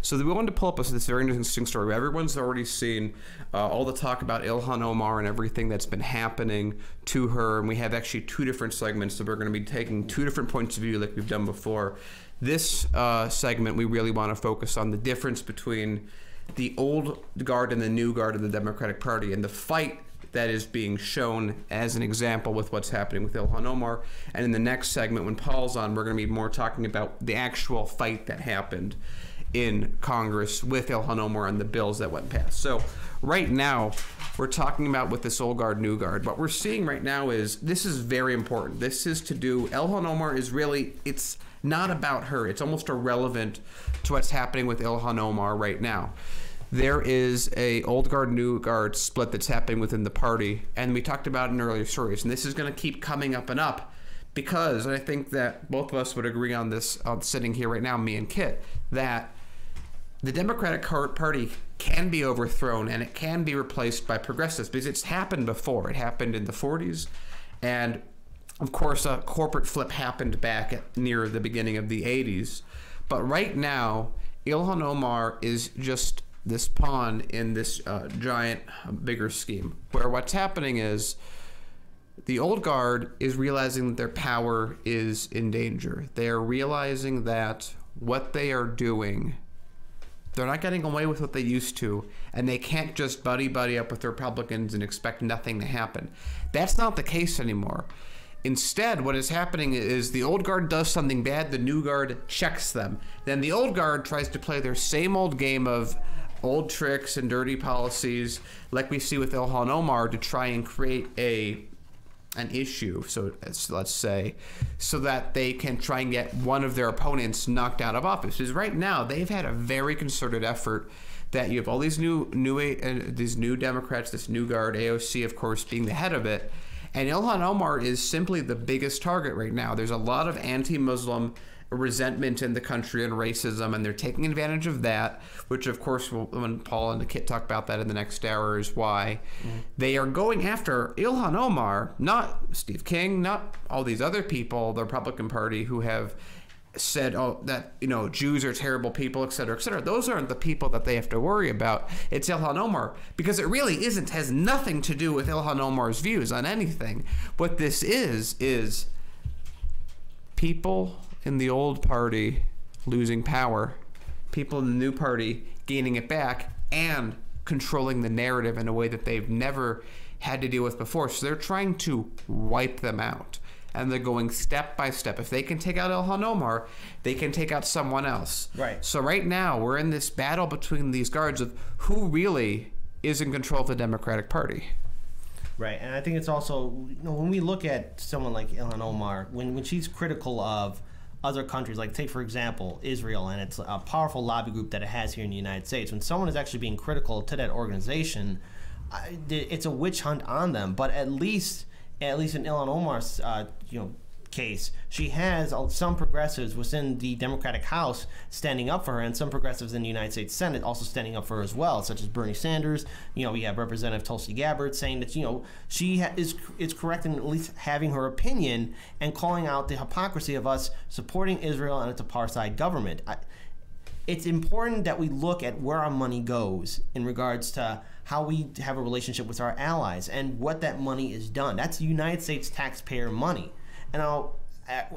So we wanted to pull up this very interesting story. Everyone's already seen all the talk about Ilhan Omar and everything that's been happening to her. And we have actually two different segments. So we're going to be taking two different points of view like we've done before. This segment, we really want to focus on the difference between the old guard and the new guard of the Democratic Party and the fight that is being shown as an example with what's happening with Ilhan Omar. And in the next segment, when Paul's on, we're going to be more talking about the actual fight that happened in Congress with Ilhan Omar and the bills that went past. So right now, we're talking about with this old guard, new guard. What we're seeing right now is, this is very important. This is to do, Ilhan Omar is really, it's not about her. It's almost irrelevant to what's happening with Ilhan Omar right now. There is a old guard, new guard split that's happening within the party, and we talked about it in earlier stories, and this is going to keep coming up and up because, and I think that both of us would agree on this, sitting here right now, me and Kit, that the Democratic Party can be overthrown and it can be replaced by progressives because it's happened before. It happened in the 40s, and of course a corporate flip happened back near the beginning of the 80s. But right now, Ilhan Omar is just this pawn in this giant, bigger scheme, where what's happening is the old guard is realizing that their power is in danger. They are realizing that what they are doing, they're not getting away with what they used to, and they can't just buddy up with the Republicans and expect nothing to happen. That's not the case anymore. Instead, what is happening is the old guard does something bad, the new guard checks them. Then the old guard tries to play their same old game of old tricks and dirty policies like we see with Ilhan Omar to try and create an issue, so let's say, so that they can try and get one of their opponents knocked out of office. Because right now they've had a very concerted effort that you have all these new Democrats, this new guard, AOC of course being the head of it, and Ilhan Omar is simply the biggest target right now. There's a lot of anti-Muslim resentment in the country and racism, and they're taking advantage of that, which of course when Paul and the Kit talk about that in the next hour is why they are going after Ilhan Omar, not Steve King, not all these other people, the Republican Party, who have said, oh, that, you know, Jews are terrible people, et cetera, et cetera. Those aren't the people that they have to worry about. It's Ilhan Omar, because it really has nothing to do with Ilhan Omar's views on anything. What this is people in the old party losing power, people in the new party gaining it back, and controlling the narrative in a way that they've never had to deal with before. So they're trying to wipe them out, and they're going step by step. If they can take out Ilhan Omar, they can take out someone else. Right. So right now we're in this battle between these guards of who really is in control of the Democratic Party. Right, and I think it's also, you know, when we look at someone like Ilhan Omar, when she's critical of other countries, like take for example Israel, and it's a powerful lobby group that it has here in the United States. When someone is actually being critical to that organization, it's a witch hunt on them. But at least in Ilhan Omar's case, she has some progressives within the Democratic House standing up for her, and some progressives in the United States Senate also standing up for her as well, such as Bernie Sanders. You know, we have Representative Tulsi Gabbard saying that, you know, she is correct in at least having her opinion and calling out the hypocrisy of us supporting Israel and its apartheid government. It's important that we look at where our money goes in regards to how we have a relationship with our allies and what that money is done. That's United States taxpayer money. And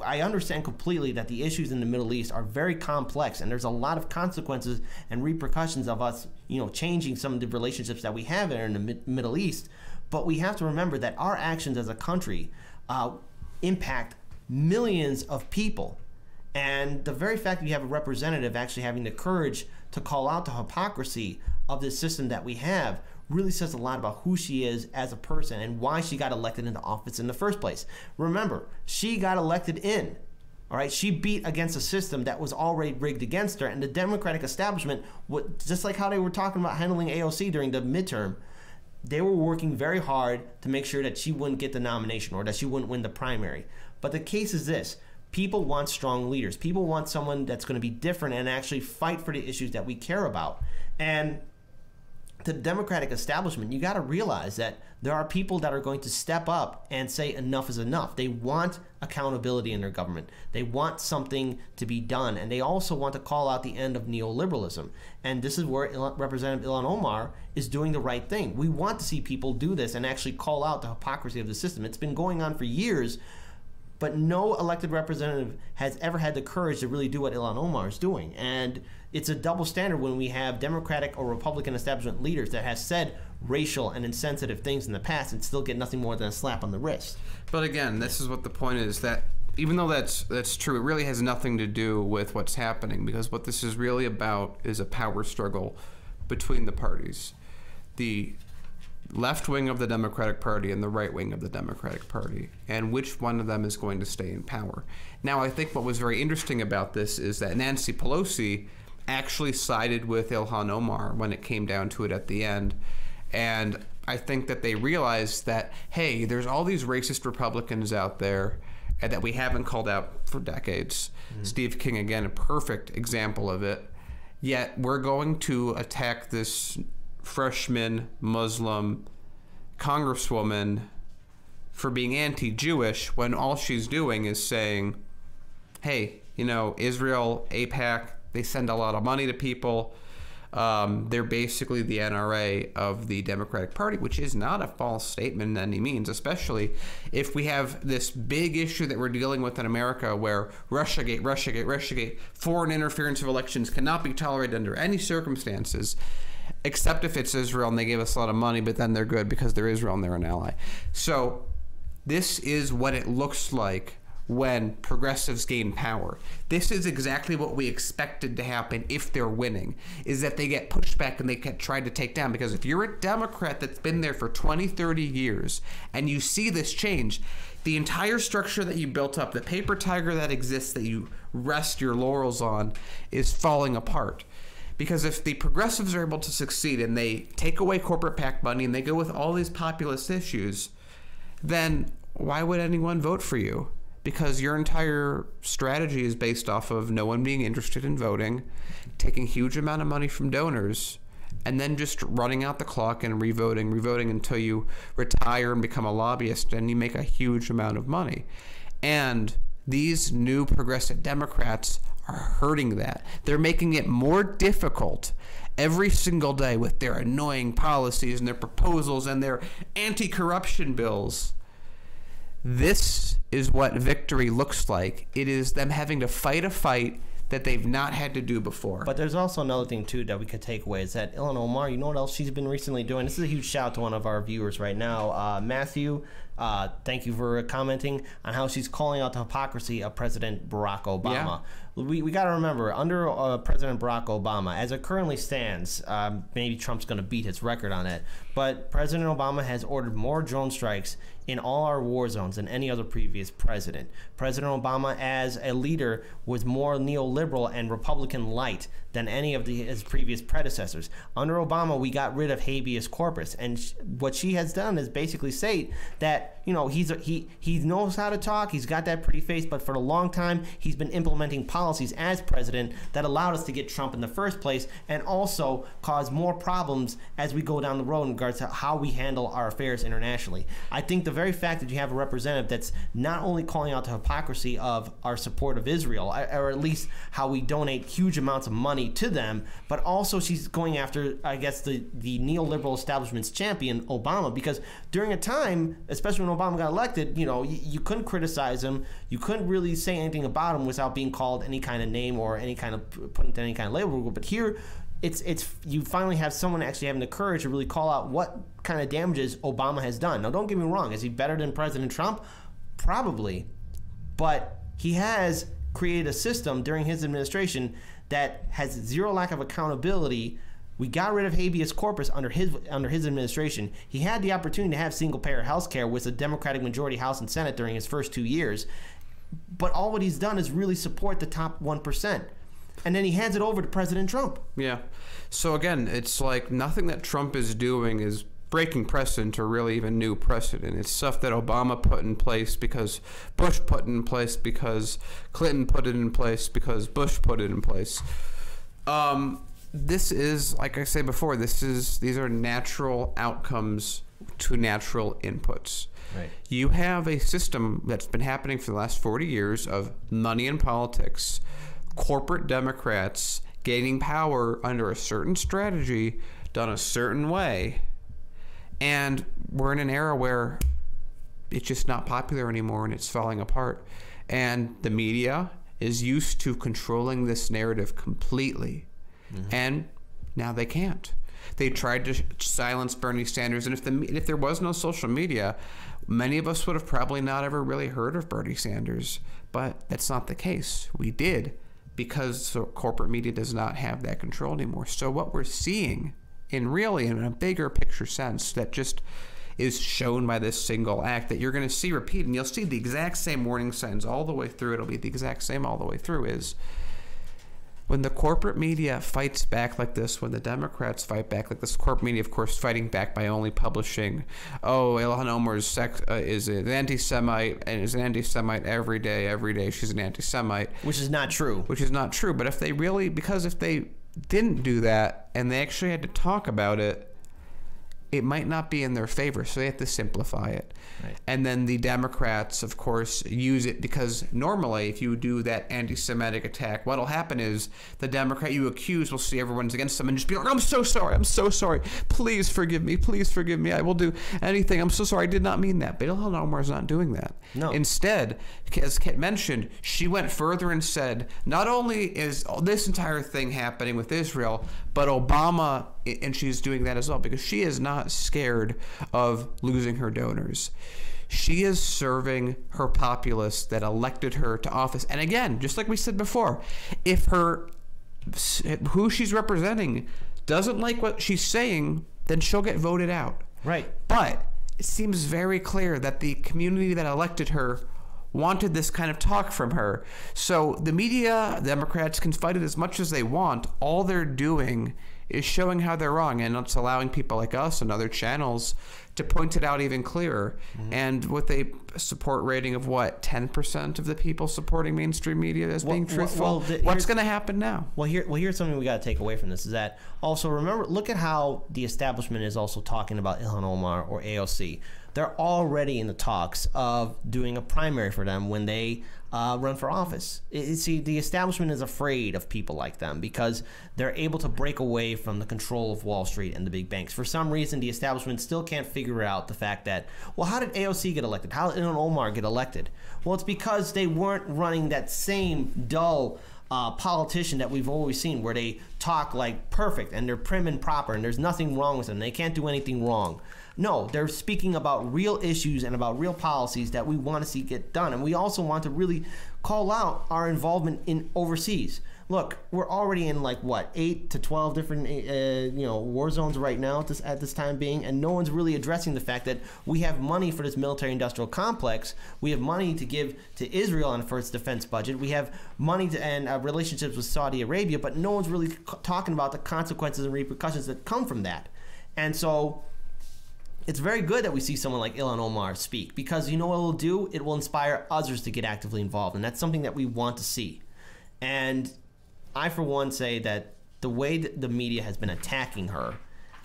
I understand completely that the issues in the Middle East are very complex, and there's a lot of consequences and repercussions of us, you know, changing some of the relationships that we have there in the Middle East. But we have to remember that our actions as a country impact millions of people. And the very fact that you have a representative actually having the courage to call out the hypocrisy of this system that we have really says a lot about who she is as a person and why she got elected into office in the first place. Remember, she got elected in. All right, she beat against a system that was already rigged against her, and the Democratic establishment, just like how they were talking about handling AOC during the midterm, they were working very hard to make sure that she wouldn't get the nomination or that she wouldn't win the primary. But the case is this. People want strong leaders. People want someone that's going to be different and actually fight for the issues that we care about. And to the Democratic establishment, you got to realize that there are people that are going to step up and say enough is enough. They want accountability in their government. They want something to be done, and they also want to call out the end of neoliberalism. And this is where Representative Ilhan Omar is doing the right thing. We want to see people do this and actually call out the hypocrisy of the system. It's been going on for years, but no elected representative has ever had the courage to really do what Ilhan Omar is doing. And it's a double standard when we have Democratic or Republican establishment leaders that have said racial and insensitive things in the past and still get nothing more than a slap on the wrist. But again, this is what the point is, that even though that's true, it really has nothing to do with what's happening, because what this is really about is a power struggle between the parties. The left wing of the Democratic Party and the right wing of the Democratic Party, and which one of them is going to stay in power. Now, I think what was very interesting about this is that Nancy Pelosi actually sided with Ilhan Omar when it came down to it at the end. And I think that they realized that, hey, there's all these racist Republicans out there and that we haven't called out for decades. Steve King, again, a perfect example of it. Yet we're going to attack this freshman Muslim congresswoman for being anti-Jewish when all she's doing is saying, hey, you know, Israel, AIPAC, they send a lot of money to people. They're basically the NRA of the Democratic Party, which is not a false statement in any means, especially if we have this big issue that we're dealing with in America where Russiagate, foreign interference of elections cannot be tolerated under any circumstances, except if it's Israel and they gave us a lot of money, but then they're good because they're Israel and they're an ally. So this is what it looks like when progressives gain power. This is exactly what we expected to happen if they're winning, is that they get pushed back and they get tried to take down. Because if you're a Democrat that's been there for 20, 30 years and you see this change, the entire structure that you built up, the paper tiger that exists that you rest your laurels on, is falling apart. Because if the progressives are able to succeed and they take away corporate PAC money and they go with all these populist issues, then why would anyone vote for you? Because your entire strategy is based off of no one being interested in voting, taking huge amount of money from donors, and then just running out the clock and revoting until you retire and become a lobbyist and you make a huge amount of money. And these new progressive Democrats are hurting that. They're making it more difficult every single day with their annoying policies and their proposals and their anti-corruption bills. This is what victory looks like. It is them having to fight a fight that they've not had to do before. But there's also another thing, too, that we could take away is that Ilhan Omar, you know what else she's been recently doing? This is a huge shout out to one of our viewers right now. Matthew, thank you for commenting on how she's calling out the hypocrisy of President Barack Obama. Yeah. We got to remember, under President Barack Obama, as it currently stands, maybe Trump's going to beat his record on it, but President Obama has ordered more drone strikes in all our war zones than any other previous president. President Obama, as a leader, was more neoliberal and Republican light than any of his previous predecessors. Under Obama, we got rid of habeas corpus, and what she has done is basically say that, you know, he knows how to talk, he's got that pretty face, but for a long time he's been implementing policies as president that allowed us to get Trump in the first place, and also cause more problems as we go down the road in regards to how we handle our affairs internationally. I think the very fact that you have a representative that's not only calling out the hypocrisy of our support of Israel, or at least how we donate huge amounts of money to them, but also she's going after, I guess, the neoliberal establishment's champion, Obama, because during a time, especially when Obama got elected, you know, you couldn't criticize him, you couldn't really say anything about him without being called any kind of name or any kind of put into any kind of label. But here, it's you finally have someone actually having the courage to really call out what kind of damages Obama has done. Now, don't get me wrong, is he better than President Trump? Probably, but he has created a system during his administration that has zero lack of accountability. We got rid of habeas corpus under his administration. He had the opportunity to have single-payer health care with a Democratic majority House and Senate during his first 2 years, but all what he's done is really support the top 1%. And then he hands it over to President Trump. Yeah. So again, it's like nothing that Trump is doing is breaking precedent or really even new precedent. It's stuff that Obama put in place because Bush put it in place, because Clinton put it in place, because Bush put it in place. this is, like I said before, these are natural outcomes to natural inputs. Right. You have a system that's been happening for the last 40 years of money in politics, corporate Democrats gaining power under a certain strategy, done a certain way, and we're in an era where it's just not popular anymore and it's falling apart. And the media is used to controlling this narrative completely. And now they can't. They tried to silence Bernie Sanders, and if there was no social media, many of us would have probably not ever really heard of Bernie Sanders. But that's not the case. We did, because the corporate media does not have that control anymore. So what we're seeing, in a bigger picture sense, that just is shown by this single act that you're going to see repeat, and you'll see the exact same warning signs all the way through. It'll be the exact same all the way through, is when the corporate media fights back like this, when the Democrats fight back like this, corporate media, of course, fighting back by only publishing, Ilhan Omar is an anti-Semite, and is an anti-Semite every day, she's an anti-Semite. Which is not true. But if they didn't do that, and they actually had to talk about it, it might not be in their favor, so they have to simplify it. Right. And then the Democrats, of course, use it because normally if you do that anti-Semitic attack, what'll happen is the Democrat you accuse will see everyone's against them and just be like, I'm so sorry, please forgive me, I will do anything, I'm so sorry, I did not mean that. But Ilhan Omar is not doing that. No. Instead, as Kit mentioned, she went further and said, not only is this entire thing happening with Israel, but Obama, and she's doing that as well, because she is not scared of losing her donors. She is serving her populace that elected her to office. And again, just like we said before, if who she's representing doesn't like what she's saying, then she'll get voted out. Right. But it seems very clear that the community that elected her wanted this kind of talk from her. So the media, Democrats, can fight it as much as they want. All they're doing is showing how they're wrong, and it's allowing people like us and other channels to point it out even clearer. And with a support rating of 10% of the people supporting mainstream media as being truthful, what's going to happen now? Well, here's something we got to take away from this, is that also remember, look at how the establishment is also talking about Ilhan Omar or AOC. They're already in the talks of doing a primary for them when they run for office. See, the establishment is afraid of people like them because they're able to break away from the control of Wall Street and the big banks. For some reason, the establishment still can't figure out the fact that, well, how did AOC get elected? How did Ilhan Omar get elected? Well, it's because they weren't running that same dull politician that we've always seen, where they talk like perfect and they're prim and proper and there's nothing wrong with them. They can't do anything wrong. No, they're speaking about real issues and about real policies that we want to see get done. And we also want to really call out our involvement in overseas. Look, we're already in 8 to 12 different war zones right now at this time being, and no one's really addressing the fact that we have money for this military-industrial complex. We have money to give to Israel and for its defense budget. We have money and relationships with Saudi Arabia, but no one's really talking about the consequences and repercussions that come from that. And so it's very good that we see someone like Ilhan Omar speak, because you know what it'll do? It will inspire others to get actively involved, and that's something that we want to see. And I, for one, say that the way that the media has been attacking her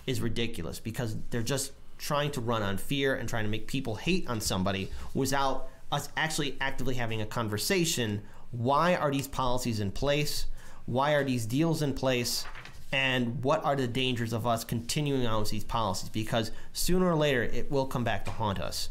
is ridiculous, because they're just trying to run on fear and trying to make people hate on somebody without us actually actively having a conversation. Why are these policies in place? Why are these deals in place? And what are the dangers of us continuing on with these policies? Because sooner or later, it will come back to haunt us.